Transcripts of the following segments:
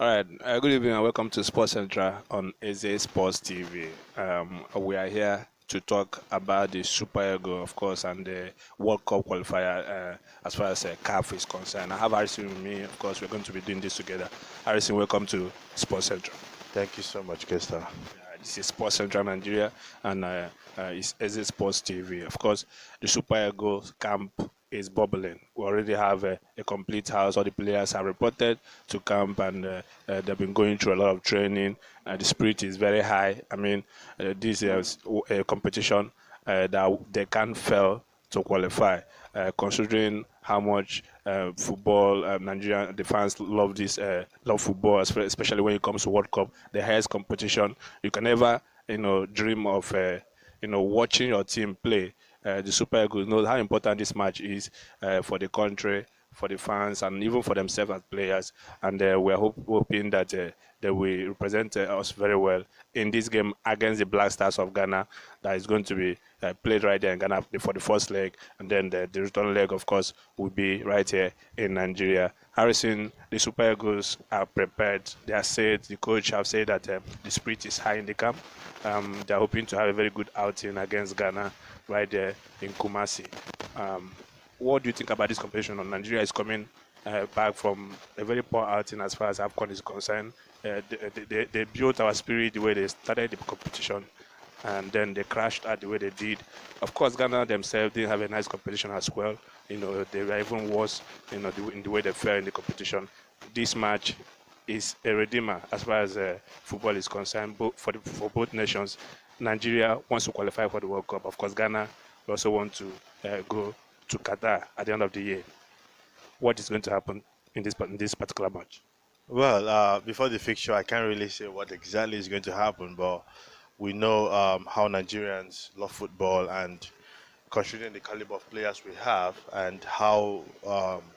All right. Good evening and welcome to Sports Central on EzeSportsTV. We are here to talk about the Super Eagle, of course, and the World Cup qualifier as far as CAF is concerned. I have Harrison with me. Of course, we're going to be doing this together. Harrison, welcome to Sports Central. Thank you so much, Kesta. This is Sports Central Nigeria and it's Eze Sports TV. Of course, the Super Eagles camp is bubbling. We already have a complete house. All the players have reported to camp and they've been going through a lot of training. The spirit is very high. I mean, this is a competition that they can't fail to qualify, considering how much football Nigeria the fans love this love football, especially when it comes to World Cup, the highest competition. You can never dream of watching your team play. The Super Eagles know how important this match is for the country, for the fans, and even for themselves as players. And we're hoping that they will represent us very well in this game against the Black Stars of Ghana that is going to be played right there in Ghana for the first leg. And then the return leg, of course, will be right here in Nigeria. Harrison, the Super Eagles are prepared. They are said, the coach have said that the spirit is high in the camp. They're hoping to have a very good outing against Ghana right there in Kumasi. What do you think about this competition? Nigeria is coming back from a very poor outing as far as AFCON is concerned. They built our spirit the way they started the competition, and then they crashed at the way they did. Of course, Ghana themselves didn't have a nice competition as well. They were even worse, in the way they fell in the competition. This match is a redeemer as far as football is concerned, for both nations. Nigeria wants to qualify for the World Cup. Of course, Ghana also want to go to Qatar at the end of the year. What is going to happen in this particular match? Well, before the fixture, I can't really say what exactly is going to happen, but we know how Nigerians love football, and considering the caliber of players we have and how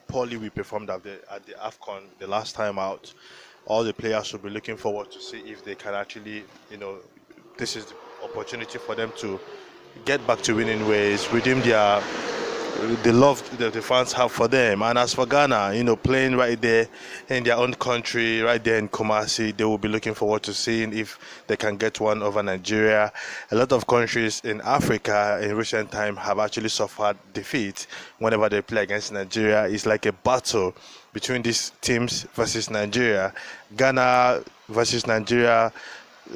poorly we performed at the AFCON the last time out, all the players will be looking forward to see if they can actually, this is the opportunity for them to get back to winning ways, redeem the love that the fans have for them. And as for Ghana, playing right there in their own country, right there in Kumasi, they will be looking forward to seeing if they can get one over Nigeria. A lot of countries in Africa in recent time have actually suffered defeat whenever they play against Nigeria. It's like a battle between these teams versus Nigeria. Ghana versus Nigeria.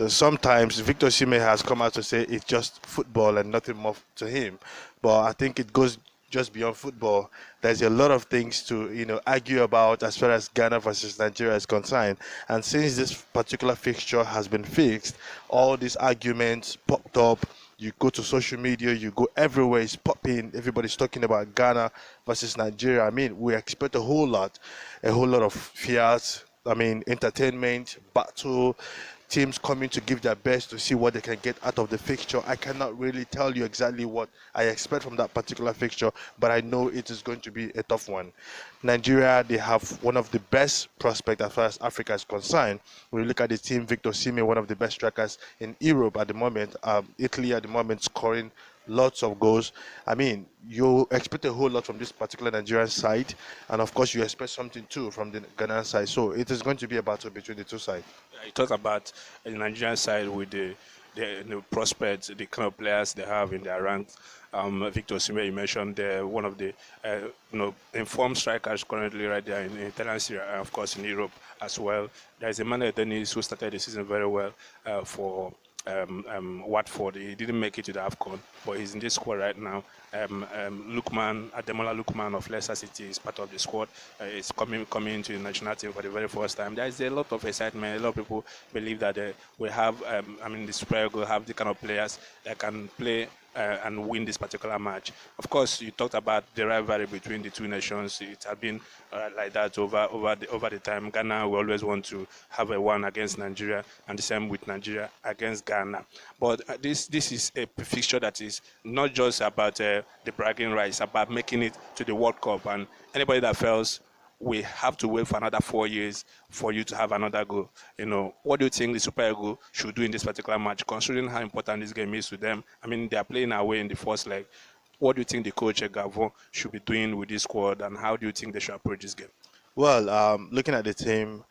Sometimes Victor Sime has come out to say it's just football and nothing more to him, but I think it goes just beyond football. There's a lot of things to argue about as far as Ghana versus Nigeria is concerned. And since this particular fixture has been fixed, all these arguments popped up. You go to social media, you go everywhere, it's popping. Everybody's talking about Ghana versus Nigeria. I mean, we expect a whole lot of fears. I mean, entertainment, battle, teams coming to give their best to see what they can get out of the fixture. I cannot really tell you exactly what I expect from that particular fixture, but I know it is going to be a tough one. Nigeria, they have one of the best prospects as far as Africa is concerned. When you look at the team, Victor Sime, one of the best strikers in Europe at the moment. Italy at the moment scoring lots of goals. I mean, you expect a whole lot from this particular Nigerian side, and of course, you expect something too from the Ghanaian side. So it is going to be a battle between the two sides. You talk about the Nigerian side with the prospects, the kind of players they have in their ranks. Victor Osimhen, you mentioned, one of the informed strikers currently right there in Italian Serie A, and of course in Europe as well. There's Emmanuel Dennis who started the season very well for Watford. He didn't make it to the AFCON, but he's in this squad right now. Ademola Lukman of Leicester City is part of the squad. He's coming into the national team for the very first time. There is a lot of excitement. A lot of people believe that we have, the Super Eagles have the kind of players that can play and win this particular match. Of course, you talked about the rivalry between the two nations. It has been like that over the time. Ghana will always want to have a one against Nigeria, and the same with Nigeria against Ghana. But this is a fixture that is not just about the bragging rights, about making it to the World Cup. And anybody that fails, we have to wait for another 4 years for you to have another goal. What do you think the Super Eagles should do in this particular match, considering how important this game is to them? I mean, they are playing away in the first leg. What do you think the coach Gavon should be doing with this squad, and how do you think they should approach this game? Well, looking at the team,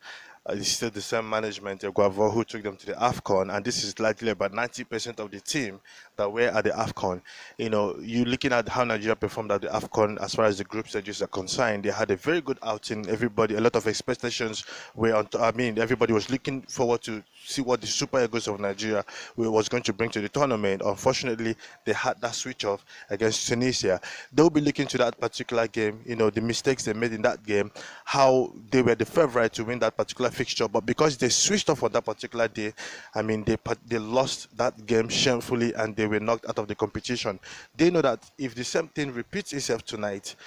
It's still the same management, Guavo, who took them to the AFCON, and this is likely about 90% of the team that were at the AFCON. You know, you looking at how Nigeria performed at the AFCON as far as the group stages are concerned, they had a very good outing. Everybody, a lot of expectations were on. I mean, everybody was looking forward to see what the Super Eagles of Nigeria was going to bring to the tournament. Unfortunately, they had that switch off against Tunisia. They'll be looking to that particular game, you know, the mistakes they made in that game, how they were the favorite to win that particular fixture, but because they switched off on that particular day, I mean, they lost that game shamefully and they were knocked out of the competition. They know that if the same thing repeats itself tonight,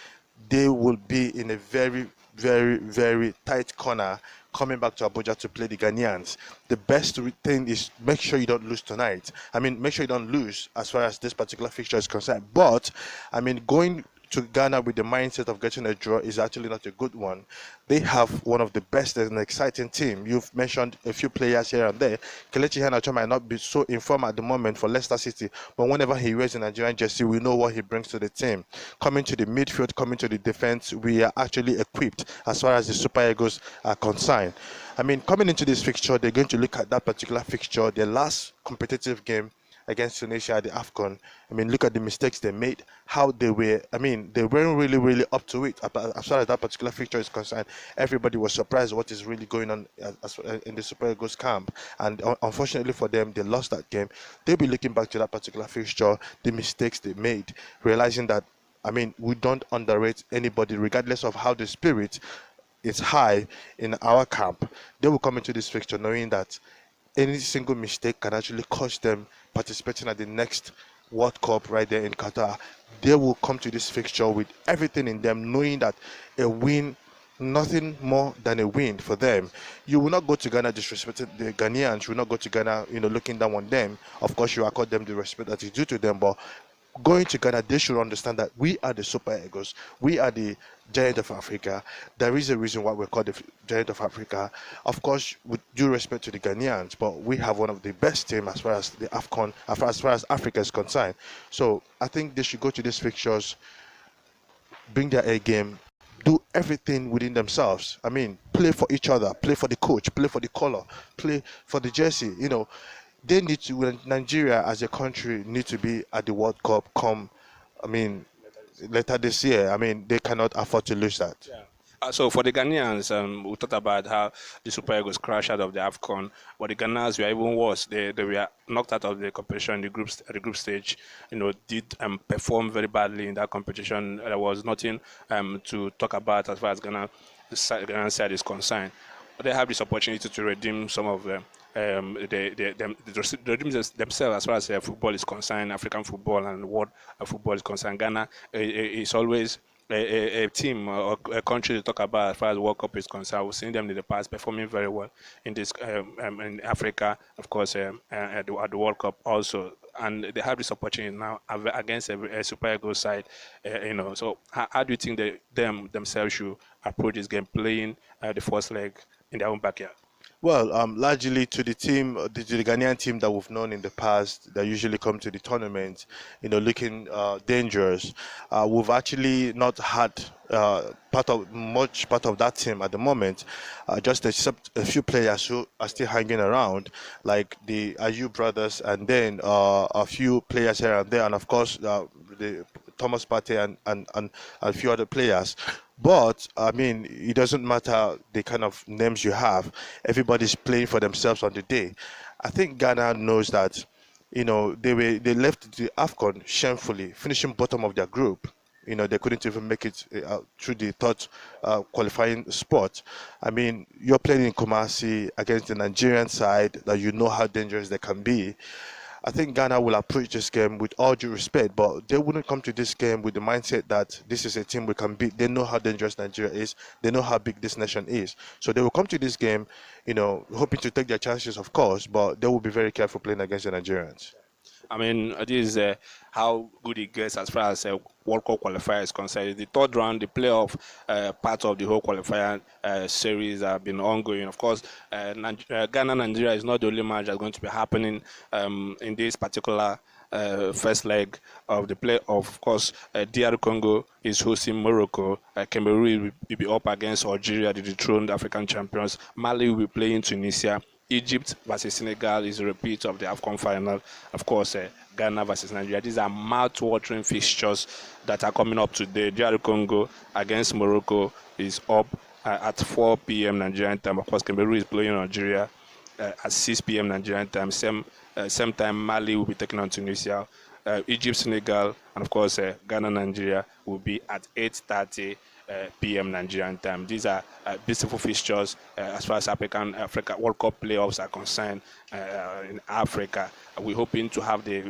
they will be in a very, very, very tight corner coming back to Abuja to play the Ghanaians. The best thing is make sure you don't lose tonight. I mean, make sure you don't lose as far as this particular fixture is concerned. But, I mean, going to Ghana with the mindset of getting a draw is actually not a good one. They have one of the best and exciting team. You've mentioned a few players here and there. Kelechi Iheanacho might not be so informed at the moment for Leicester City, but whenever he wears a Nigerian jersey, we know what he brings to the team. Coming to the midfield, coming to the defense, we are actually equipped as far as the Super Eagles are concerned. I mean, coming into this fixture, they're going to look at that particular fixture, their last competitive game against Tunisia at the AFCON. I mean, look at the mistakes they made, how they were, I mean, they weren't really, really up to it. As far as that particular fixture is concerned, everybody was surprised what is really going on in the Super Eagles camp. And unfortunately for them, they lost that game. They'll be looking back to that particular fixture, the mistakes they made, realizing that, I mean, we don't underrate anybody, regardless of how the spirit is high in our camp. They will come into this fixture knowing that any single mistake can actually cost them participating at the next World Cup right there in Qatar. They will come to this fixture with everything in them, knowing that a win, nothing more than a win for them. You will not go to Ghana disrespecting the Ghanaians. You will not go to Ghana, you know, looking down on them. Of course, you accord them the respect that is due to them, but going to Ghana, they should understand that we are the Super Eagles. We are the Giant of Africa. There is a reason why we're called the Giant of Africa. Of course, with due respect to the Ghanaians, but we have one of the best teams as far as the AFCON, as far as Africa is concerned. So I think they should go to these fixtures, bring their A game, do everything within themselves. I mean, play for each other, play for the coach, play for the color, play for the jersey. You know, they need to, Nigeria as a country need to be at the World Cup come, I mean, later this year. I mean, they cannot afford to lose that. Yeah. So for the Ghanaians, we talked about how the Super Eagles crashed out of the AFCON, but the Ghanaians were even worse. They were knocked out of the competition in the group stage. You know, did perform very badly in that competition. There was nothing to talk about as far as the Ghana side is concerned. But they have this opportunity to redeem some of them. They redeem themselves as far as football is concerned, African football and world football is concerned. Ghana is always a team or a country to talk about as far as World Cup is concerned. We've seen them in the past performing very well in this in Africa, of course, at the World Cup also. And they have this opportunity now against a Super Eagles side, you know. So how do you think themselves should approach this game, playing the first leg in their own backyard? Well, largely to the team, to the Ghanaian team that we've known in the past, that usually come to the tournament, you know, looking dangerous. We've actually not had part of that team at the moment. Just except a few players who are still hanging around, like the Ayu brothers, and then a few players here and there, and of course the Thomas Partey and a few other players. But I mean, it doesn't matter the kind of names you have. Everybody's playing for themselves on the day. I think Ghana knows that, you know, they left the AFCON shamefully, finishing bottom of their group. You know, they couldn't even make it through the third qualifying spot. I mean, you're playing in Kumasi against the Nigerian side that you know how dangerous they can be. I think Ghana will approach this game with all due respect, but they wouldn't come to this game with the mindset that this is a team we can beat. They know how dangerous Nigeria is. They know how big this nation is. So they will come to this game, you know, hoping to take their chances, of course, but they will be very careful playing against the Nigerians. I mean, this is how good it gets as far as World Cup qualifier is concerned. The third round, the playoff part of the whole qualifier series have been ongoing. Of course, Ghana Nigeria is not the only match that's going to be happening in this particular first leg of the play. Of course, DR Congo is hosting Morocco. Cameroon will be up against Algeria, the dethroned African champions. Mali will be playing Tunisia. Egypt versus Senegal is a repeat of the AFCON final. Of course, Ghana versus Nigeria. These are mouth-watering fixtures that are coming up today. DR Congo against Morocco is up at 4 p.m. Nigerian time. Of course, Cameroon is playing Algeria at 6 p.m. Nigerian time. Same time, Mali will be taking on Tunisia. Egypt, Senegal, and of course, Ghana, Nigeria will be at 8:30 p.m. Nigerian time. These are beautiful fixtures as far as Africa World Cup playoffs are concerned in Africa. We're hoping to have a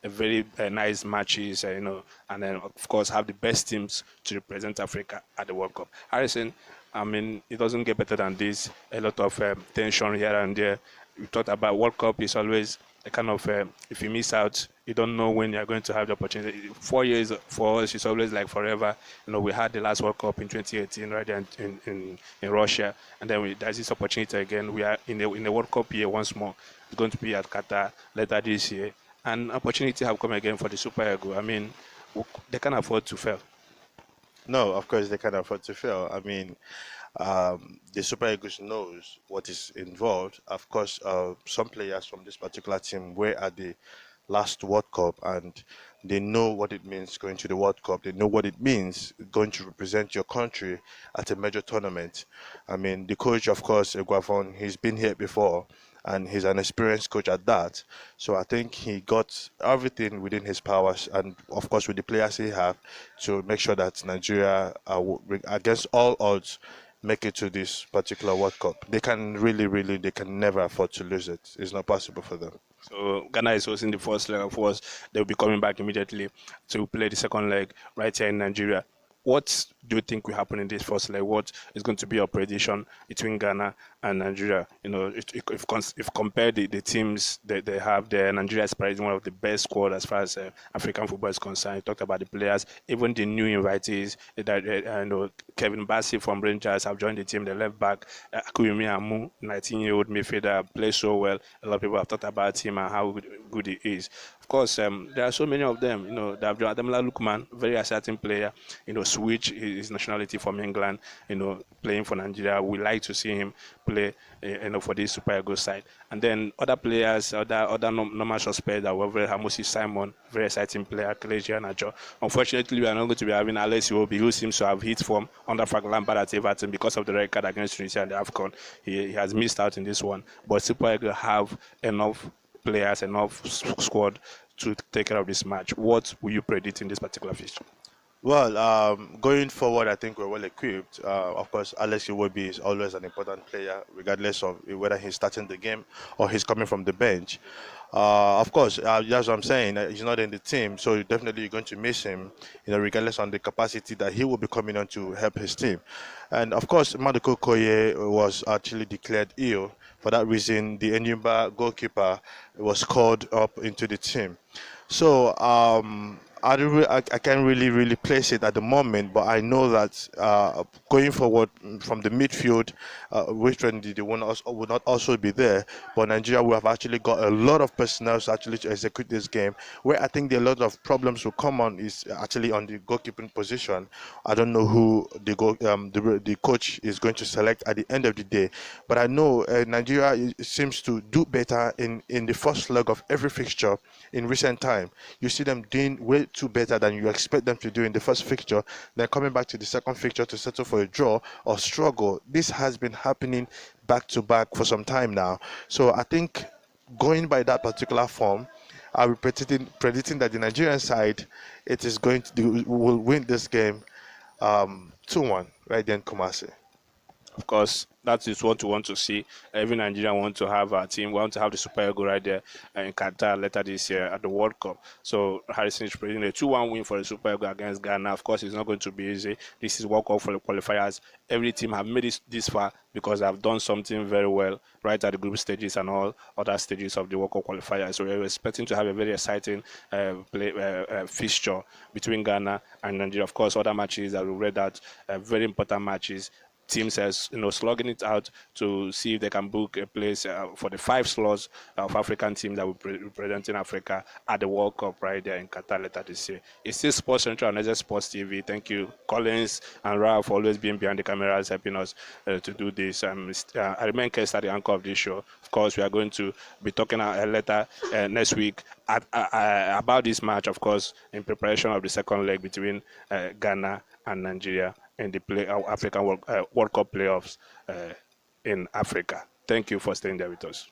very nice matches, and then of course have the best teams to represent Africa at the World Cup. Harrison, I mean, it doesn't get better than this. A lot of tension here and there. We talked about World Cup is always a kind of if you miss out, you don't know when you're going to have the opportunity. 4 years for us is always like forever. We had the last World Cup in 2018 right there in Russia, and then there's this opportunity again. We are in the World Cup year once more. It's going to be at Qatar later this year, and opportunity have come again for the Super Eagles. I mean, they can afford to fail. No, of course they can afford to fail. I mean, the Super Eagles knows what is involved. Of course, some players from this particular team were at the last World Cup and they know what it means going to the World Cup. They know what it means going to represent your country at a major tournament. I mean, the coach, of course, Guavon, he's been here before and he's an experienced coach at that. So I think he got everything within his powers and, of course, with the players he have to make sure that Nigeria, against all odds, make it to this particular World Cup. They can really, they can never afford to lose it. It's not possible for them. So Ghana is hosting the first leg. Of course, they'll be coming back immediately to play the second leg right here in Nigeria. What do you think will happen in this first leg? What is going to be your prediction between Ghana and Nigeria? If compare the teams that they have there, Nigeria is probably one of the best squad as far as African football is concerned. You talked about the players, even the new invitees. Kevin Bassey from Rangers have joined the team. The left back, Akuyemi Amu, 19-year-old midfielder, plays so well. A lot of people have talked about him and how good he is. Of course, there are so many of them. They have Ademola Lookman, very exciting player. Switch his nationality from England. Playing for Nigeria. We like to see him play. For the Super Eagles side. And then other players, other normal suspects that were very Hamosi Simon, very exciting player, Kelechi Iheanacho. Unfortunately, we are not going to be having Alex Iwobi, who seems to have hit form under Frank Lampard at Everton because of the red card against Tunisia and the AFCON. He has missed out in this one. But Super Eagles have enough players, enough squad to take care of this match. What will you predict in this particular fixture? Well, going forward, I think we're well equipped. Of course, Alex Iwobi is always an important player, regardless of whether he's starting the game or he's coming from the bench. Of course, that's what I'm saying. He's not in the team, so definitely you're going to miss him, regardless on the capacity that he will be coming on to help his team. And of course, Maduko Koye was actually declared ill. For that reason, the Enyimba goalkeeper was called up into the team. So, I can't really place it at the moment, but I know that going forward from the midfield, which one will not also be there, but Nigeria will have actually got a lot of personnel to actually to execute this game. Where I think a lot of problems will come on is actually on the goalkeeping position. I don't know who the coach is going to select at the end of the day, but I know Nigeria seems to do better in the first leg of every fixture in recent time. You see them doing way too better than you expect them to do in the first fixture, then coming back to the second fixture to settle for a draw or struggle. This has been happening back to back for some time now. So I think going by that particular form, I'll be predicting that the Nigerian side will win this game 2-1 right then Kumasi. Of course, that is what we want to see. Every Nigerian want to have our team, want to have the Super Eagles right there in Qatar later this year at the World Cup. So Harrison is predicting a 2-1 win for the Super Eagles against Ghana. Of course, it's not going to be easy. This is World Cup for the qualifiers. Every team have made it this far because they have done something very well right at the group stages and all other stages of the World Cup qualifiers. So we're expecting to have a very exciting fixture between Ghana and Nigeria. Of course, other matches that we read out, very important matches. teams are slugging it out to see if they can book a place for the 5 slots of African teams that will be representing Africa at the World Cup right there in Qatar later this year. It's still Sports Central on EZE Sports TV. Thank you, Collins and Ralph, for always being behind the cameras, helping us to do this. I remain Kester, the anchor of this show. Of course, we are going to be talking later next week about this match, of course, in preparation of the second leg between Ghana and Nigeria in the African World Cup playoffs in Africa. Thank you for staying there with us.